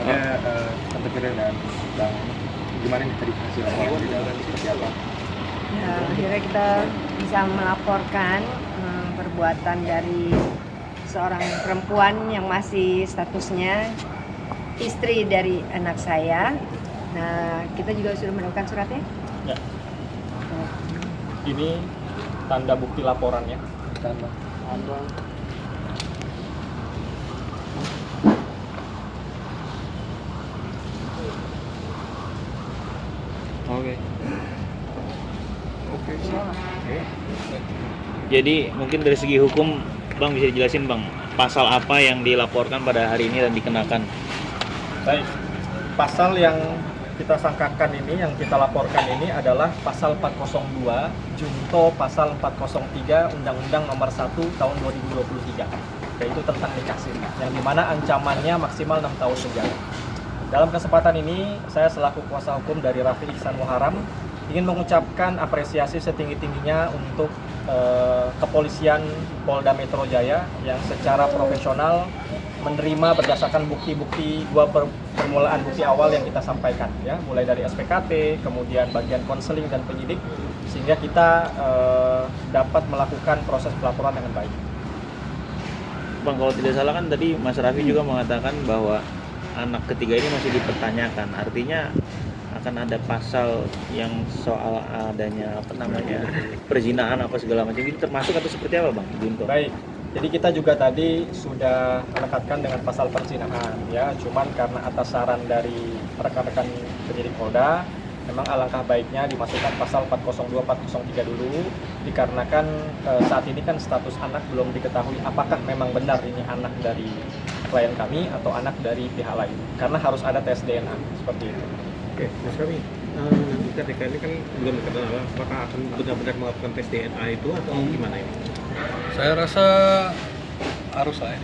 Ya, Tante Firda dan Bang, gimana nih tadi hasil laporan di dalam seperti apa? Ya, akhirnya kita bisa melaporkan perbuatan dari seorang perempuan yang masih statusnya istri dari anak saya. Nah, kita juga sudah menemukan suratnya. Ya. Ini tanda bukti laporannya. Tanda. Ada. Oke. Oke. Jadi mungkin dari segi hukum Bang bisa dijelasin Bang, pasal apa yang dilaporkan pada hari ini dan dikenakan? Baik. Pasal yang kita sangkakan ini, yang kita laporkan ini adalah pasal 402 junto pasal 403 Undang-Undang Nomor 1 Tahun 2023, yaitu tentang nikah siri, yang dimana ancamannya maksimal 6 tahun penjara. Dalam kesempatan ini, saya selaku kuasa hukum dari Raffi Ihsan Muharam ingin mengucapkan apresiasi setinggi-tingginya untuk kepolisian Polda Metro Jaya yang secara profesional menerima berdasarkan bukti-bukti permulaan bukti awal yang kita sampaikan, ya, mulai dari SPKT, kemudian bagian konseling dan penyidik, sehingga kita dapat melakukan proses pelaporan dengan baik. Bang, kalau tidak salah kan tadi Mas Raffi juga mengatakan bahwa anak ketiga ini masih dipertanyakan, artinya akan ada pasal yang soal adanya perzinaan apa segala macam, itu termasuk atau seperti apa Bang Junto? Baik, jadi kita juga tadi sudah menekatkan dengan pasal perzinahan, ya, cuman karena atas saran dari rekan-rekan penyidik Polda, memang alangkah baiknya dimasukkan pasal 402, 403 dulu, dikarenakan saat ini kan status anak belum diketahui apakah memang benar ini anak dari klien kami atau anak dari pihak lain, karena harus ada tes DNA, seperti itu. Oke, Mas Kami, nanti ketika ini kan belum diketahui apakah akan benar-benar melakukan tes DNA itu atau gimana ini? Saya rasa harus lah ya.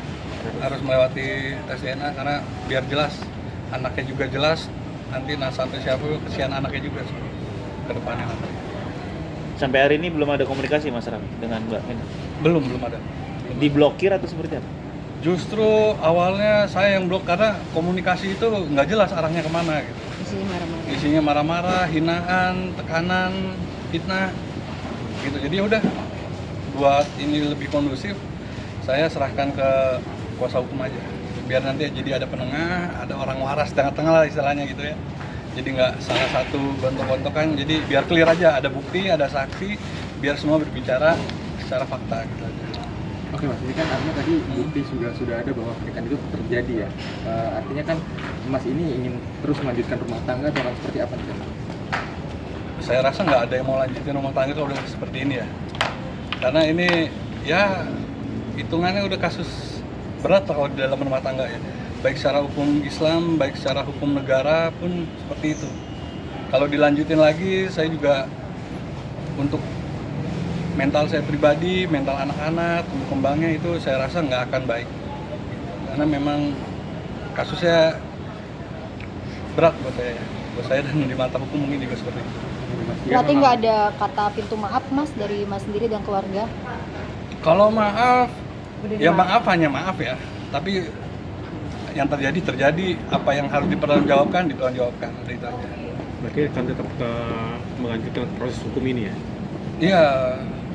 Harus melewati tes DNA karena biar jelas, anaknya juga jelas, nanti sampai siapa kesian anaknya juga ke depannya nanti. Sampai hari ini belum ada komunikasi Mas Raffi dengan Mbak Mina? Belum ada. Diblokir atau seperti apa? Justru awalnya saya yang blok karena komunikasi itu nggak jelas arahnya kemana gitu. Isinya marah-marah. Isinya marah-marah, hinaan, tekanan, fitnah gitu. Jadi udah buat ini lebih kondusif, saya serahkan ke kuasa hukum aja. Biar nanti jadi ada penengah, ada orang waras tengah-tengah lah istilahnya gitu ya. Jadi nggak salah satu gontok-gontokan, jadi biar clear aja, ada bukti, ada saksi, biar semua berbicara secara fakta gitu aja. Oke Mas, ini kan artinya tadi bukti sudah ada bahwa pernikahan itu terjadi ya. Artinya kan Mas ini ingin terus melanjutkan rumah tangga atau akan seperti apa nih? Saya rasa nggak ada yang mau lanjutin rumah tangga kalau udah seperti ini ya. Karena ini ya hitungannya udah kasus berat kalau di dalam rumah tangga ya. Baik secara hukum Islam, baik secara hukum negara pun seperti itu. Kalau dilanjutin lagi, saya juga untuk mental saya pribadi, mental anak-anak, tumbuh kembangnya itu saya rasa nggak akan baik. Karena memang kasusnya berat buat saya dan di mata hukum mungkin juga seperti itu. Berarti nggak ada kata pintu maaf Mas dari Mas sendiri dan keluarga? Kalau maaf, Udah ya dimaafin. maaf hanya maaf ya. Tapi yang terjadi, apa yang harus dipertanggungjawabkan, dipertanggungjawabkan. Udah itu aja. Berarti akan tetap melanjutkan proses hukum ini ya? Iya,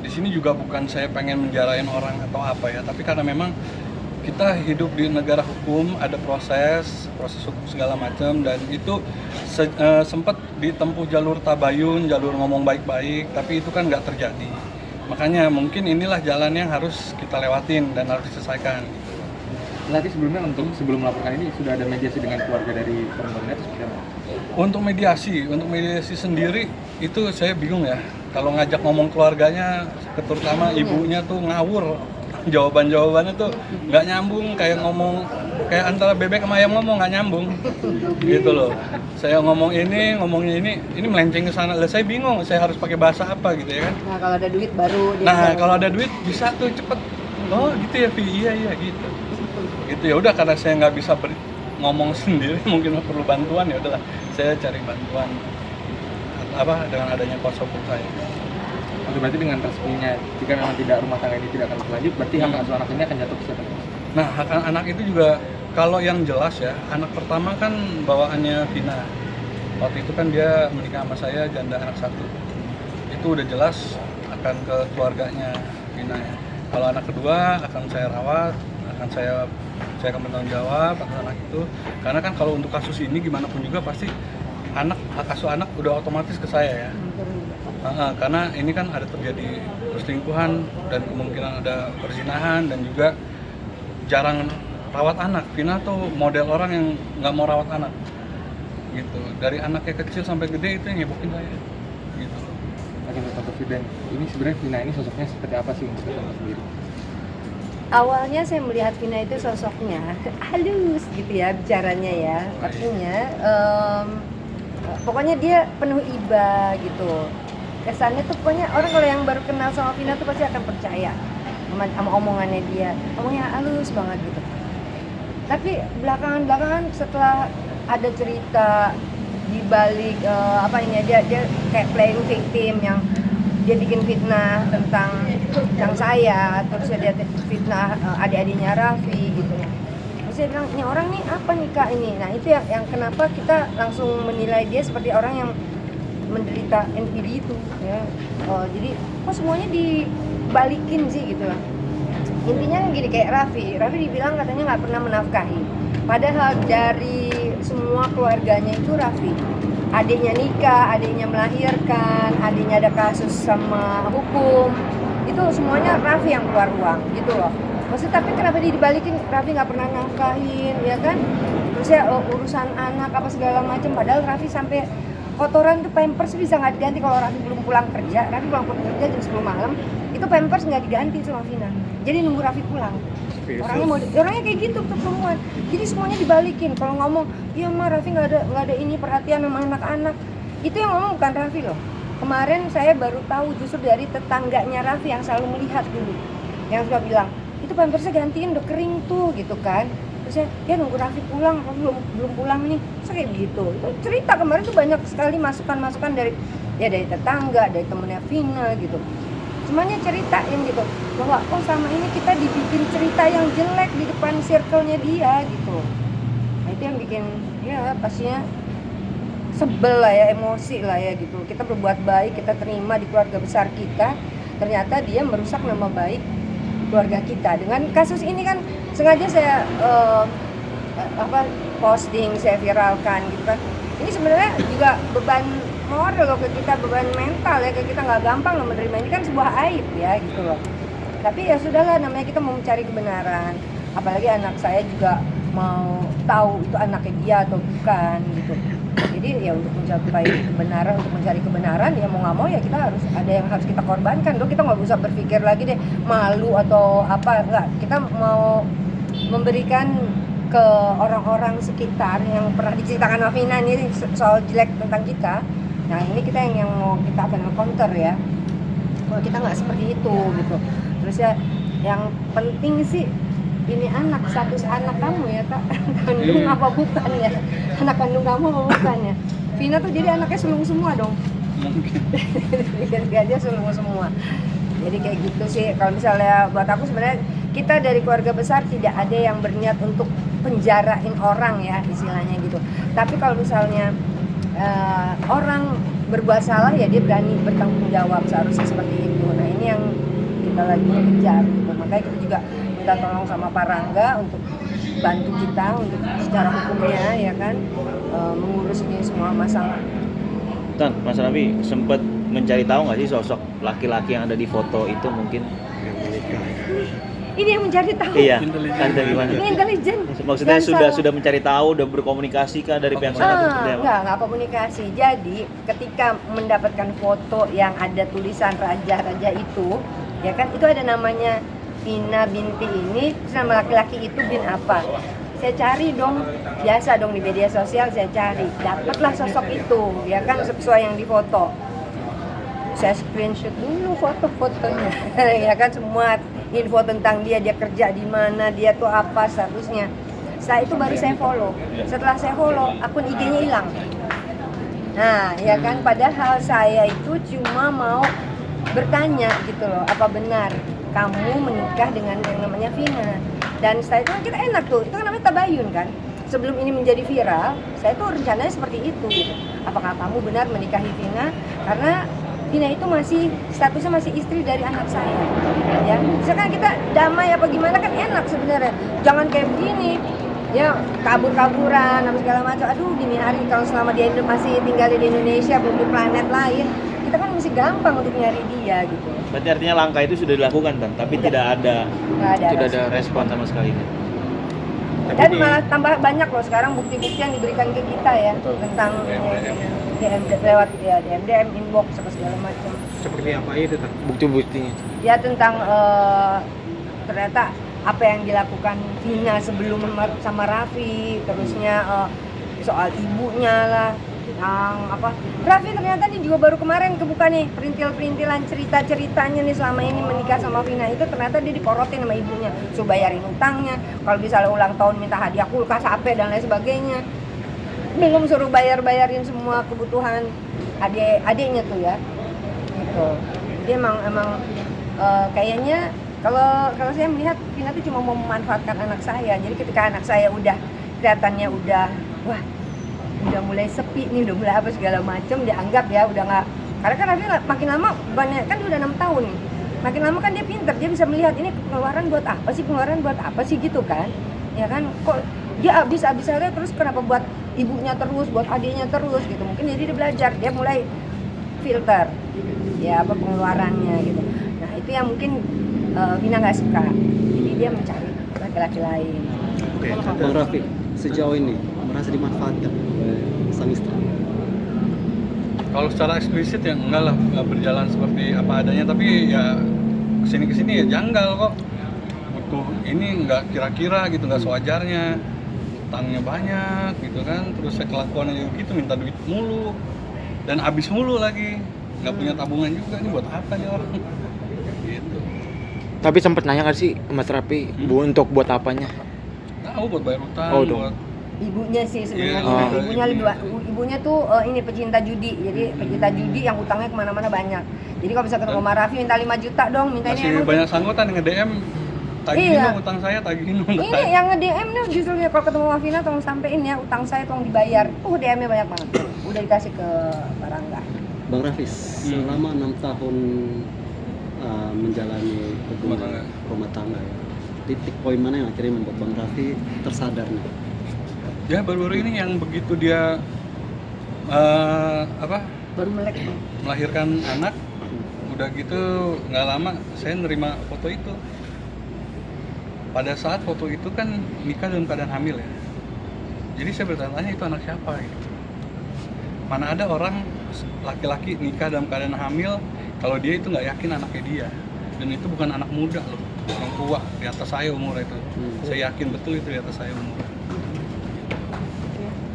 di sini juga bukan saya pengen menjarain orang atau apa ya, tapi karena memang kita hidup di negara hukum, ada proses hukum segala macam, dan itu sempat ditempuh jalur tabayun, jalur ngomong baik-baik, tapi itu kan nggak terjadi. Makanya mungkin inilah jalan yang harus kita lewatin dan harus diselesaikan. Berarti sebelumnya sebelum melaporkan ini sudah ada mediasi dengan keluarga dari perempuan itu seperti apa? Untuk mediasi sendiri itu saya bingung ya. Kalau ngajak ngomong keluarganya, terutama ibunya tuh ngawur. Jawabannya tuh nggak nyambung, kayak antara bebek sama ayam ngomong nggak nyambung, gitu loh. Saya ngomongnya ini melenceng ke sana. Lah saya bingung, saya harus pakai bahasa apa gitu ya kan? Nah, kalau ada duit baru dia Nah, bisa kalau ada duit bisa tuh cepet. Oh gitu ya, Vi. Iya gitu. Gitu ya udah, karena saya nggak bisa ngomong sendiri, mungkin perlu bantuan, ya udahlah. Saya cari bantuan dengan adanya kuasa hukum saya. Oke, berarti dengan resminya jika memang rumah tangga ini tidak akan berlanjut, berarti hak asuh anak ini akan jatuh ke siapa? Nah, hak anak itu juga Kalau yang jelas ya, anak pertama kan bawaannya Vina. Waktu itu kan dia menikah sama saya, janda anak satu. Itu udah jelas akan ke keluarganya Vina ya. Kalau anak kedua akan saya rawat, saya akan bertanggung jawab atas anak itu. Karena kan kalau untuk kasus ini gimana pun juga pasti hak asuh anak udah otomatis ke saya ya. Karena ini kan ada terjadi perselingkuhan dan kemungkinan ada perzinahan dan juga jarang rawat anak. Vina tuh model orang yang nggak mau rawat anak gitu. Dari anaknya kecil sampai gede itu yang hebohin saya gitu. Oke, Tante Firdan, ini sebenarnya Vina ini sosoknya seperti apa sih untuk Tante sendiri? Awalnya saya melihat Vina itu sosoknya halus gitu ya bicaranya ya, artinya pokoknya dia penuh iba gitu. Kesannya tuh pokoknya orang kalau yang baru kenal sama Vina tuh pasti akan percaya sama omongannya dia, omongnya halus banget gitu. Tapi belakangan setelah ada cerita di balik dia kayak playing victim yang dia bikin fitnah tentang saya, terus dia fitnah adik-adiknya Raffi gitu. Terus saya bilang, ini orang nih apa nih Kak ini? Nah itu yang kenapa kita langsung menilai dia seperti orang yang menderita NPD itu ya. Jadi kok semuanya dibalikin sih gitu lah. Intinya gini, kayak Raffi dibilang katanya nggak pernah menafkahi. Padahal dari semua keluarganya itu Raffi, adiknya nikah, adiknya melahirkan, adiknya ada kasus sama hukum, itu semuanya Raffi yang keluar uang gitu loh. Maksudnya tapi kenapa dia dibalikin, Raffi nggak pernah nafkahin ya kan? Terus ya urusan anak apa segala macam, padahal Raffi sampai kotoran tuh Pampers bisa nggak diganti kalau Raffi belum pulang kerja. Raffi pulang kerja jam 10 malam, itu Pampers nggak diganti sama Vina. Jadi nunggu Raffi pulang. Orangnya kayak gitu tuh perempuan. Jadi semuanya dibalikin. Kalau ngomong, iya mah Raffi nggak ada ini perhatian sama anak-anak. Itu yang ngomong bukan Raffi loh. Kemarin saya baru tahu justru dari tetangganya Raffi yang selalu melihat dulu, yang suka bilang itu Pampersnya gantiin udah kering tuh gitu kan. Terus ya nunggu Raffi pulang, Raffi belum pulang nih. Terus kayak gitu. Itu cerita kemarin tuh banyak sekali masukan dari tetangga, dari temennya Vina gitu. Semuanya ceritain gitu bahwa sama ini kita dibikin cerita yang jelek di depan circle-nya dia gitu. Nah itu yang bikin ya pastinya sebel lah ya, emosi lah ya gitu. Kita berbuat baik, kita terima di keluarga besar kita, ternyata dia merusak nama baik keluarga kita. Dengan kasus ini kan sengaja saya posting, saya viralkan gitu kan. Ini sebenarnya juga beban moral loh ke kita, beban mental ya, ke kita nggak gampang loh menerima ini kan sebuah aib ya gitu loh. Tapi ya sudahlah, namanya kita mau mencari kebenaran, apalagi anak saya juga mau tahu itu anaknya dia atau bukan gitu. Jadi ya untuk mencapai kebenaran, untuk mencari kebenaran ya mau nggak mau ya kita harus ada yang harus kita korbankan. Loh kita nggak usah berpikir lagi deh malu atau apa, nggak. Kita mau memberikan ke orang-orang sekitar yang pernah diceritakan Vina ini soal jelek tentang kita. Nah ini kita yang mau kita akan counter ya, bahwa kita nggak seperti itu gitu. Terus ya yang penting sih ini anak, status anak kamu ya Kak, kandung apa bukan ya, anak kandung kamu apa bukan ya. Vina tuh jadi anaknya sulung semua dong. Dia sulung semua. Jadi kayak gitu sih. Kalau misalnya buat aku sebenarnya kita dari keluarga besar tidak ada yang berniat untuk penjarain orang ya istilahnya gitu. Tapi kalau misalnya orang berbuat salah ya dia berani bertanggung jawab, seharusnya seperti itu. Nah ini yang kita lagi kejar gitu. Makanya kita juga minta tolong sama Pak Rangga untuk bantu kita untuk secara hukumnya ya kan, mengurus ini semua masalah. Tan, Mas Raffi sempat mencari tahu nggak sih sosok laki-laki yang ada di foto itu mungkin? Ini yang mencari tahu. Iya. Anda gimana? Ini intelijen. Maksudnya sudah mencari tahu, udah berkomunikasi kah dari pihak sana? Enggak komunikasi. Jadi ketika mendapatkan foto yang ada tulisan raja-raja itu, ya kan itu ada namanya Vina binti ini, nama laki-laki itu bin apa? Saya cari dong, biasa dong di media sosial saya cari, dapatlah sosok itu, ya kan sesuai yang difoto. Saya screenshot dulu foto-fotonya, ya kan semua info tentang dia kerja di mana, dia tuh apa statusnya. Setelah itu baru saya follow. Setelah saya follow, akun IG-nya hilang. Nah, ya kan padahal saya itu cuma mau bertanya gitu loh, apa benar kamu menikah dengan yang namanya Vina? Dan setelah itu kita enak tuh, itu kan namanya tabayun kan. Sebelum ini menjadi viral, saya tuh rencananya seperti itu gitu. Apakah kamu benar menikahi Vina? Karena Vina itu statusnya masih istri dari anak saya. Ya, misalkan kita damai apa gimana kan enak sebenarnya. Jangan kayak begini. Ya, kabur-kaburan apa segala macam. Aduh, gini hari kalau selama dia masih tinggal di Indonesia, belum di planet lain, kita kan masih gampang untuk nyari dia gitu. Berarti artinya langkah itu sudah dilakukan kan, tapi tidak ada respon sama sekali. Dan malah tambah banyak loh sekarang bukti-bukti yang diberikan ke kita ya. Betul. Tentang DM lewat ya DM inbox apa segala macam. Seperti apa itu bukti-buktinya? Ya tentang ternyata apa yang dilakukan Vina sebelum sama Raffi, terusnya soal ibunya lah, yang apa Raffi ternyata nih juga baru kemarin kebuka nih perintil-perintilan cerita-ceritanya nih selama ini menikah sama Vina, itu ternyata dia diporotin sama ibunya, suruh bayarin utangnya, kalau misalnya ulang tahun minta hadiah kulkas, HP dan lain sebagainya, belum suruh bayarin semua kebutuhan adiknya tuh ya, gitu. Dia emang kayaknya kalau saya melihat Vina tuh cuma mau memanfaatkan anak saya. Jadi ketika anak saya udah kelihatannya udah mulai sepi nih, udah mulai apa segala macam, dia anggap ya udah nggak. Karena kan Raffi makin lama banyak kan dia udah 6 tahun nih. Makin lama kan dia pinter, dia bisa melihat ini pengeluaran buat apa sih gitu kan. Ya kan kok dia habis-habisannya terus kenapa buat ibunya terus, buat adiknya terus gitu. Mungkin jadi dia belajar, dia mulai filter ya apa pengeluarannya gitu. Nah, itu yang mungkin Vina nggak suka, jadi dia mencari laki-laki lain. Oke, Bang Raffi, sejauh ini merasa dimanfaatkan oleh sang istri? Kalau secara eksplisit ya enggak lah, nggak berjalan seperti apa adanya, tapi ya kesini ya janggal kok. Butuh ini nggak kira-kira gitu, nggak sewajarnya, utangnya banyak gitu kan, terus kelakuannya juga gitu, minta duit mulu dan habis mulu lagi, nggak punya tabungan juga, ini buat apa nih orang gitu. Tapi sempat nanya nggak sih Mas Raffi, Bu, untuk buat apanya? Tahu buat bayar utang, buat Ibunya sih sebenarnya, Iya, ibunya tuh ini pecinta judi, jadi pecinta judi yang utangnya kemana-mana banyak. Jadi kalau bisa ketemu sama Raffi minta 5 juta dong, minta ini masih emang banyak sanggutan yang nge-DM, tagihin Iya. dong utang saya, tagihin dong. ini yang nge-DM nih justru ya, kalau ketemu sama Vina tolong sampein ya utang saya tolong dibayar. DM-nya banyak banget. Udah dikasih ke Pak Rangga. Bang Raffi, selama 6 tahun menjalani hubungan rumah tangga ya, titik poin mana yang akhirnya membuat Bang Raffi tersadar nih? Ya baru-baru ini yang begitu dia Baru melek. melahirkan anak, udah gitu nggak lama saya nerima foto itu. Pada saat foto itu kan nikah dalam keadaan hamil ya, jadi saya bertanya itu anak siapa gitu. Mana ada orang laki-laki nikah dalam keadaan hamil kalau dia itu nggak yakin anaknya dia, dan itu bukan anak muda loh, orang tua di atas saya umur itu. Saya yakin betul itu di atas saya umur.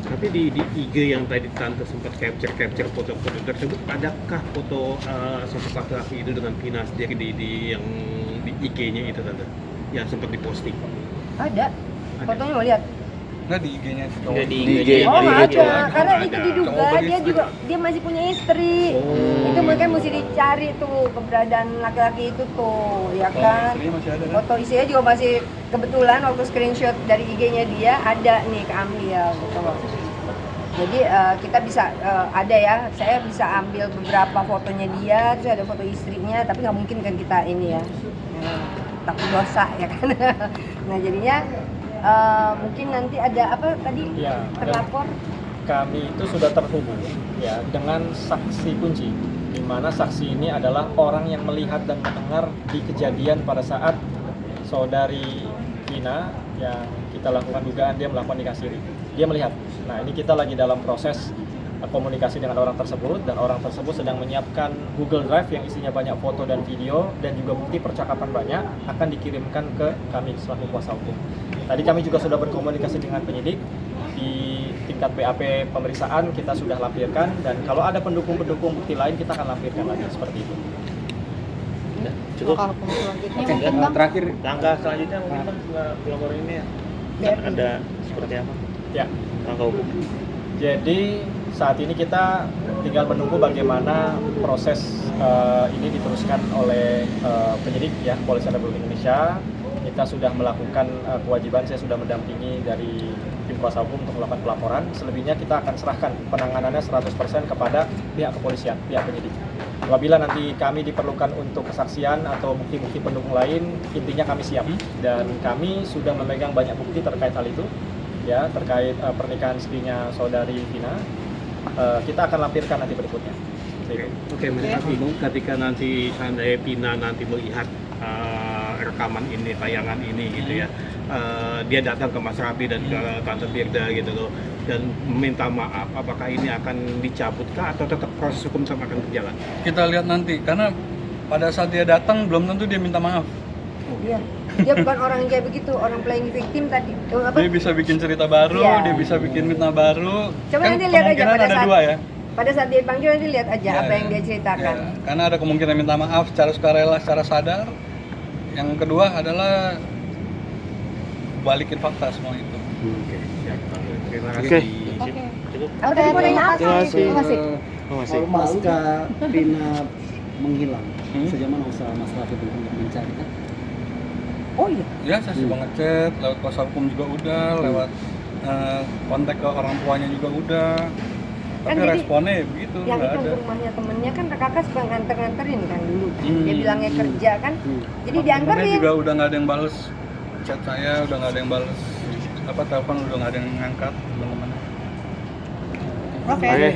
Tapi di IG yang tadi Tante sempat capture foto-foto tersebut, adakah foto sosok laki-laki itu dengan Vina sendiri di yang di IG-nya itu Tante, yang sempat diposting? Ada. Fotonya mau lihat? Nggak di IG-nya itu. Nggak di Di IG. Oh nggak IG. ada, karena itu diduga Cowok dia beristri. juga dia masih punya istri. Itu mungkin mesti dicari tuh keberadaan laki-laki itu tuh, ya kan? Istrinya masih ada kan? Foto istrinya juga masih kebetulan waktu screenshot dari IG-nya dia ada nih keambil gitu loh. Jadi kita bisa ada ya, saya bisa ambil beberapa fotonya dia, terus ada foto istrinya, tapi nggak mungkin kan kita ini ya, takut dosa ya kan. Nah jadinya mungkin nanti ada apa tadi Ya, terlapor. Kami itu sudah terhubung ya dengan saksi kunci, di mana saksi ini adalah orang yang melihat dan mendengar di kejadian pada saat saudari Vina yang kita lakukan dugaan dia melakukan nikah siri. Dia melihat. Nah, ini kita lagi dalam proses komunikasi dengan orang tersebut, dan orang tersebut sedang menyiapkan Google Drive yang isinya banyak foto dan video dan juga bukti percakapan banyak, akan dikirimkan ke kami selaku kuasa hukum. Tadi kami juga sudah berkomunikasi dengan penyidik di tingkat BAP pemeriksaan, kita sudah lampirkan, dan kalau ada pendukung-pendukung bukti lain kita akan lampirkan lagi seperti itu. Cukup. Langkah hukum selanjutnya Oke, mungkin Bang. Terakhir Langkah selanjutnya mungkin Bang, setelah pelapor ini ya, ada seperti apa Ya, langkah hukum? jadi saat ini kita tinggal menunggu bagaimana proses ini diteruskan oleh penyidik ya, Kepolisian Republik Indonesia. Itu kita sudah melakukan kewajiban, saya sudah mendampingi dari tim kuasa hukum untuk melakukan pelaporan. Selebihnya kita akan serahkan penanganannya 100% kepada pihak kepolisian, pihak penyidik. Apabila nanti kami diperlukan untuk kesaksian atau bukti-bukti pendukung lain, intinya kami siap. Dan kami sudah memegang banyak bukti terkait hal itu, ya, terkait pernikahan istrinya saudari Vina. Kita akan lampirkan nanti berikutnya. Oke, Mas Raffi, ketika nanti seandainya Pina nanti melihat rekaman ini, tayangan ini gitu ya, dia datang ke Mas Raffi dan ke Tante Firda gitu loh, dan meminta maaf, apakah ini akan dicabutkah atau tetap proses hukum tetap akan berjalan? Kita lihat nanti, karena pada saat dia datang belum tentu dia minta maaf. Iya. Dia bukan orang yang kayak begitu, orang playing victim tadi. Apa? Dia bisa bikin cerita baru, Iya. dia bisa bikin fitnah baru. Coba Kan nanti lihat aja kemungkinan pada ada saat dua ya. pada saat dia dipanggil nanti lihat aja Ya, apa yang dia ceritakan. ya. Karena ada kemungkinan minta maaf secara sukarela, secara sadar. Yang kedua adalah balikin fakta semua itu. Oke, siap. Terima kasih. Oke. Oke. Cukup. Oh, tadi mau nanya apa? Terima kasih. Terima kasih. Oh, masih. Pasca Pina menghilang, Hmm? sejauh mana usaha Mas Raffi untuk mencari? Oh iya. Ya, saya coba ngechat, lewat kuasa hukum juga udah, lewat kontak ke orang tuanya juga udah. Kan Tapi jadi responnya ya begitu, Yang nggak itu ada. ke rumahnya temennya kan kakak suka nganter-nganterin kan dulu. Hmm. Dia bilangnya kerja kan. Jadi Temennya dianterin. juga udah nggak ada yang bales chat saya, udah nggak ada yang bales telepon, udah nggak ada yang ngangkat teman-teman. Oke. Oke.